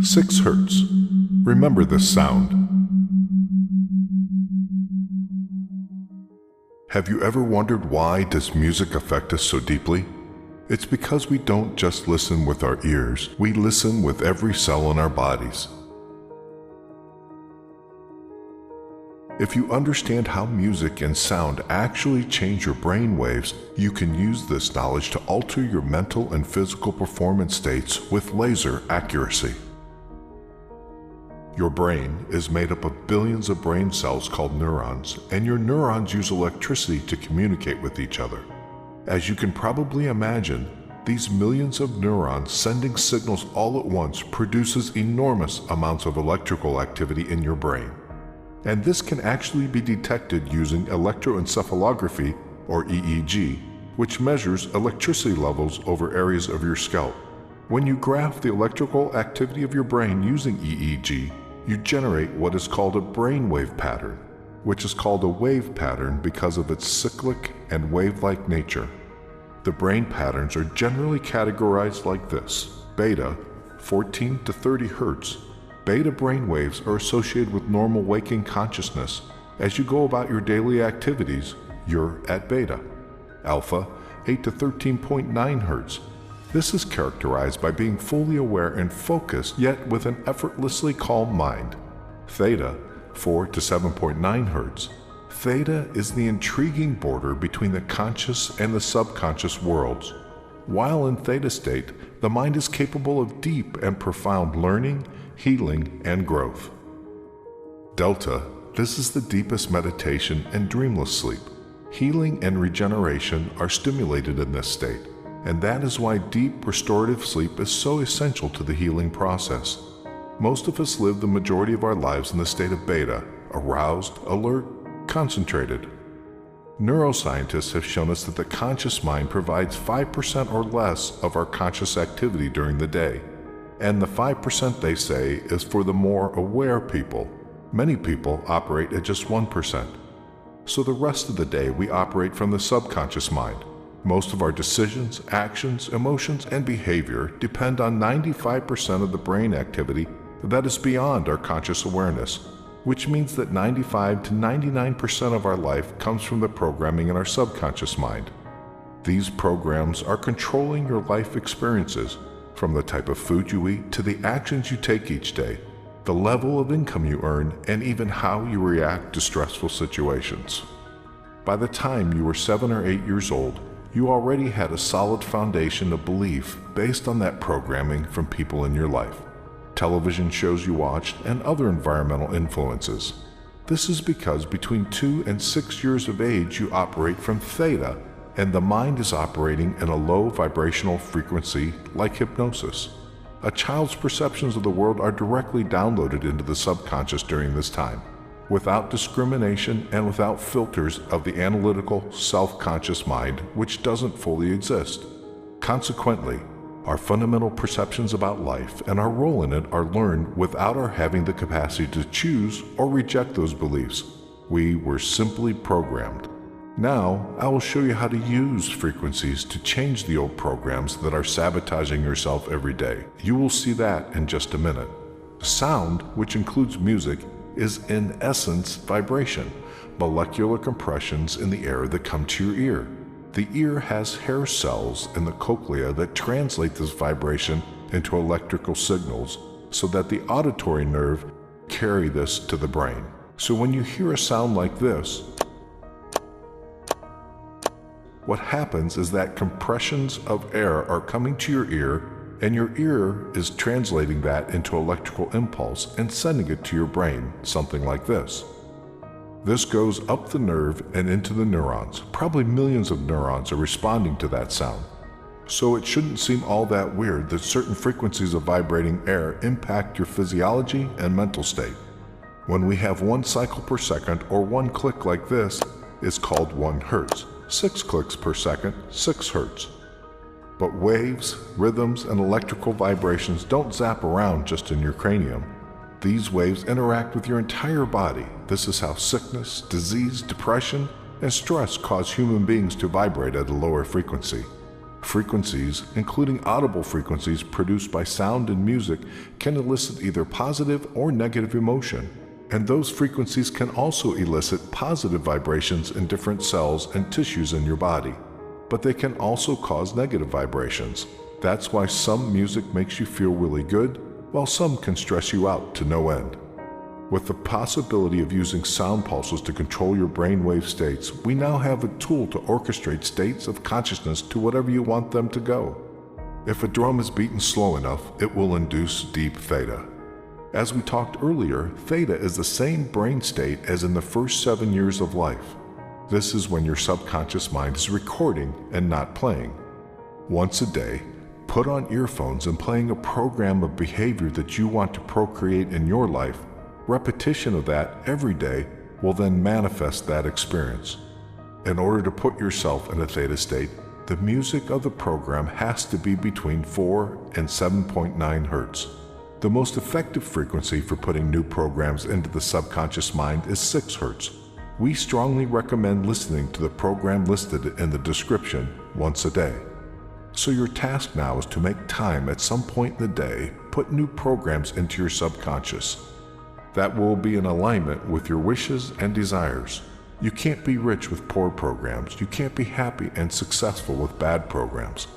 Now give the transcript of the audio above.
6 Hertz. Remember this sound. Have you ever wondered why does music affect us so deeply? It's because we don't just listen with our ears, we listen with every cell in our bodies. If you understand how music and sound actually change your brain waves, you can use this knowledge to alter your mental and physical performance states with laser accuracy. Your brain is made up of billions of brain cells called neurons, and your neurons use electricity to communicate with each other. As you can probably imagine, these millions of neurons sending signals all at once produces enormous amounts of electrical activity in your brain. And this can actually be detected using electroencephalography, or EEG, which measures electricity levels over areas of your scalp. When you graph the electrical activity of your brain using EEG, you generate what is called a brainwave pattern, which is called a wave pattern because of its cyclic and wave-like nature. The brain patterns are generally categorized like this: beta, 14 to 30 Hertz. Beta brainwaves are associated with normal waking consciousness. As you go about your daily activities, you're at beta. Alpha, 8 to 13.9 Hertz. This is characterized by being fully aware and focused, yet with an effortlessly calm mind. Theta, 4 to 7.9 Hertz. Theta is the intriguing border between the conscious and the subconscious worlds. While in theta state, the mind is capable of deep and profound learning, healing, and growth. Delta, this is the deepest meditation and dreamless sleep. Healing and regeneration are stimulated in this state, and that is why deep restorative sleep is so essential to the healing process. Most of us live the majority of our lives in the state of beta, aroused, alert, concentrated. Neuroscientists have shown us that the conscious mind provides 5% or less of our conscious activity during the day. And the 5% they say is for the more aware people. Many people operate at just 1%. So the rest of the day we operate from the subconscious mind. Most of our decisions, actions, emotions, and behavior depend on 95% of the brain activity that is beyond our conscious awareness, which means that 95 to 99% of our life comes from the programming in our subconscious mind. These programs are controlling your life experiences, from the type of food you eat to the actions you take each day, the level of income you earn, and even how you react to stressful situations. By the time you were 7 or 8 years old, you already had a solid foundation of belief based on that programming from people in your life, television shows you watched, and other environmental influences. This is because between 2 and 6 years of age you operate from theta, and the mind is operating in a low vibrational frequency like hypnosis. A child's perceptions of the world are directly downloaded into the subconscious during this time, without discrimination and without filters of the analytical, self-conscious mind, which doesn't fully exist. Consequently, our fundamental perceptions about life and our role in it are learned without our having the capacity to choose or reject those beliefs. We were simply programmed. Now, I will show you how to use frequencies to change the old programs that are sabotaging yourself every day. You will see that in just a minute. Sound, which includes music, is in essence vibration, molecular compressions in the air that come to your ear. The ear has hair cells in the cochlea that translate this vibration into electrical signals so that the auditory nerve carry this to the brain. So when you hear a sound like this, what happens is that compressions of air are coming to your ear, and your ear is translating that into electrical impulse and sending it to your brain, something like this. This goes up the nerve and into the neurons. Probably millions of neurons are responding to that sound. So it shouldn't seem all that weird that certain frequencies of vibrating air impact your physiology and mental state. When we have 1 cycle per second or 1 click like this, it's called 1 Hertz. 6 clicks per second, 6 Hertz. But waves, rhythms, and electrical vibrations don't zap around just in your cranium. These waves interact with your entire body. This is how sickness, disease, depression, and stress cause human beings to vibrate at a lower frequency. Frequencies, including audible frequencies produced by sound and music, can elicit either positive or negative emotion. And those frequencies can also elicit positive vibrations in different cells and tissues in your body. But they can also cause negative vibrations. That's why some music makes you feel really good, while some can stress you out to no end. With the possibility of using sound pulses to control your brainwave states, we now have a tool to orchestrate states of consciousness to whatever you want them to go. If a drum is beaten slow enough, it will induce deep theta. As we talked earlier, theta is the same brain state as in the first 7 years of life. This is when your subconscious mind is recording and not playing. Once a day, put on earphones and playing a program of behavior that you want to procreate in your life. Repetition of that every day will then manifest that experience. In order to put yourself in a theta state, the music of the program has to be between 4 and 7.9 Hertz. The most effective frequency for putting new programs into the subconscious mind is 6 Hertz. We strongly recommend listening to the program listed in the description once a day. So your task now is to make time at some point in the day, put new programs into your subconscious. That will be in alignment with your wishes and desires. You can't be rich with poor programs. You can't be happy and successful with bad programs.